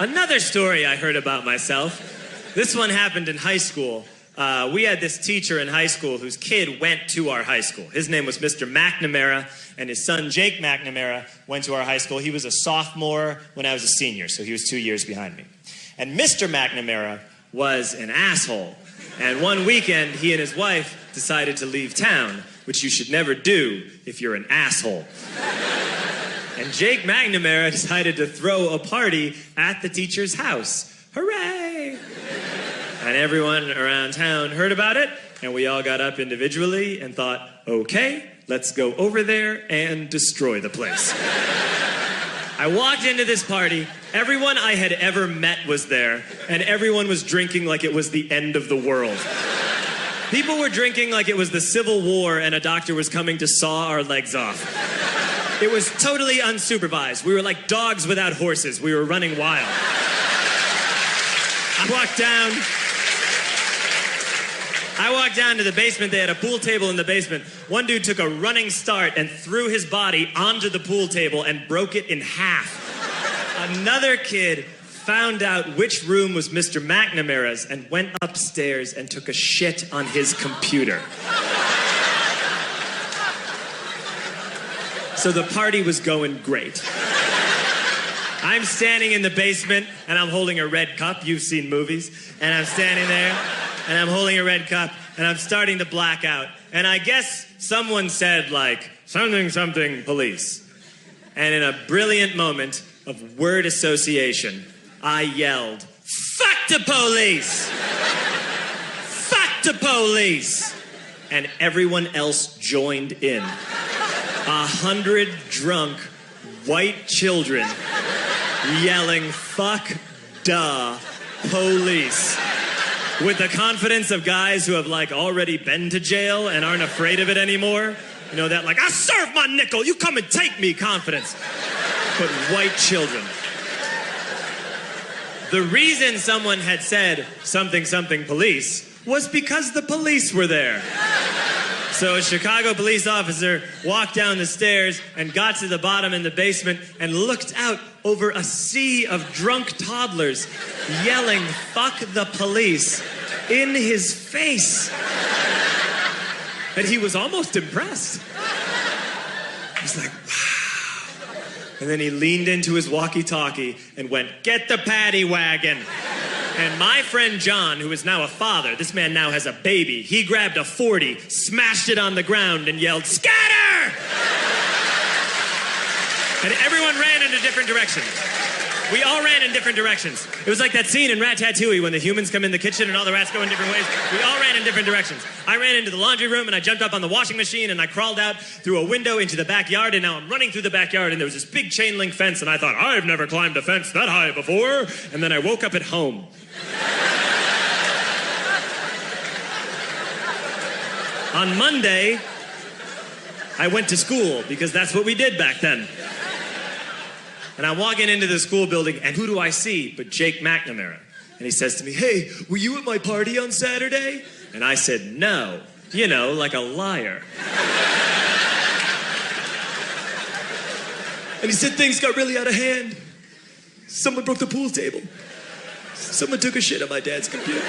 Another story I heard about myself. This one happened in high school. We had this teacher in high school whose kid went to our high school. His name was Mr. McNamara, and his son Jake McNamara went to our high school. He was a sophomore when I was a senior, so he was 2 years behind me. And Mr. McNamara was an asshole. And one weekend, he and his wife decided to leave town, which you should never do if you're an asshole. And Jake McNamara decided to throw a party at the teacher's house. Hooray! And everyone around town heard about it, and we all got up individually and thought, okay, let's go over there and destroy the place. I walked into this party, everyone I had ever met was there, and everyone was drinking like it was the end of the world. People were drinking like it was the Civil War and a doctor was coming to saw our legs off. It was totally unsupervised. We were like dogs without horses. We were running wild. I walked down to the basement. They had a pool table in the basement. One dude took a running start and threw his body onto the pool table and broke it in half. Another kid found out which room was Mr. McNamara's and went upstairs and took a shit on his computer. So the party was going great. I'm standing in the basement, and I'm holding a red cup. You've seen movies. And I'm standing there, and I'm holding a red cup, and I'm starting to black out. And I guess someone said, like, something, something, police. And in a brilliant moment of word association, I yelled, fuck the police! Fuck the police! And everyone else joined in. 100 drunk white children yelling, fuck the police. With the confidence of guys who have like already been to jail and aren't afraid of it anymore. You know, that like, I served my nickel, you come and take me confidence. But white children. The reason someone had said something, something police was because the police were there. So a Chicago police officer walked down the stairs and got to the bottom in the basement and looked out over a sea of drunk toddlers yelling, fuck the police, in his face. And he was almost impressed. He was like, wow. And then he leaned into his walkie-talkie and went, get the paddy wagon. And my friend John, who is now a father, this man now has a baby, he grabbed a 40, smashed it on the ground, and yelled, scatter! And everyone ran in a different direction. We all ran in different directions. It was like that scene in Ratatouille when the humans come in the kitchen and all the rats go in different ways. We all ran in different directions. I ran into the laundry room and I jumped up on the washing machine and I crawled out through a window into the backyard, and now I'm running through the backyard and there was this big chain link fence and I thought, I've never climbed a fence that high before. And then I woke up at home. On Monday, I went to school because that's what we did back then. And I'm walking into the school building, and who do I see but Jake McNamara? And he says to me, hey, were you at my party on Saturday? And I said, no. You know, like a liar. And he said, things got really out of hand. Someone broke the pool table. Someone took a shit on my dad's computer.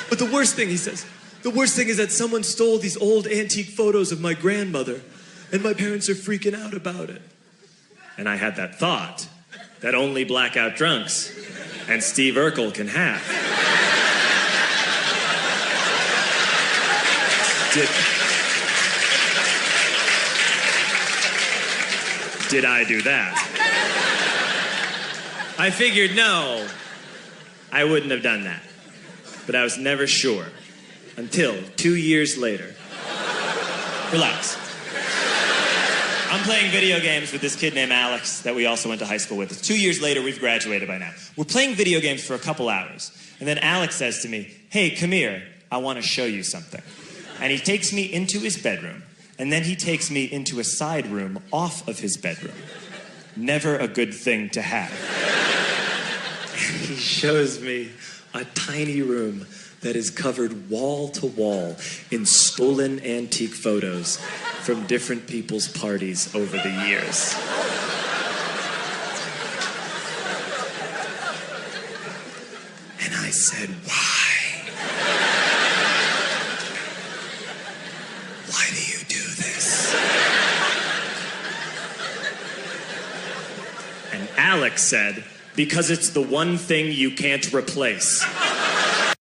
But the worst thing, he says, the worst thing is that someone stole these old antique photos of my grandmother, and my parents are freaking out about it. And I had that thought that only blackout drunks and Steve Urkel can have. Did I do that? I figured, no, I wouldn't have done that. But I was never sure until 2 years later. Relax. I'm playing video games with this kid named Alex that we also went to high school with. 2 years later, we've graduated by now. We're playing video games for a couple hours. And then Alex says to me, hey, come here, I want to show you something. And he takes me into his bedroom, and then he takes me into a side room off of his bedroom. Never a good thing to have. And he shows me a tiny room that is covered wall to wall in stolen antique photos from different people's parties over the years. I said, why? Why do you do this? And Alex said, because it's the one thing you can't replace.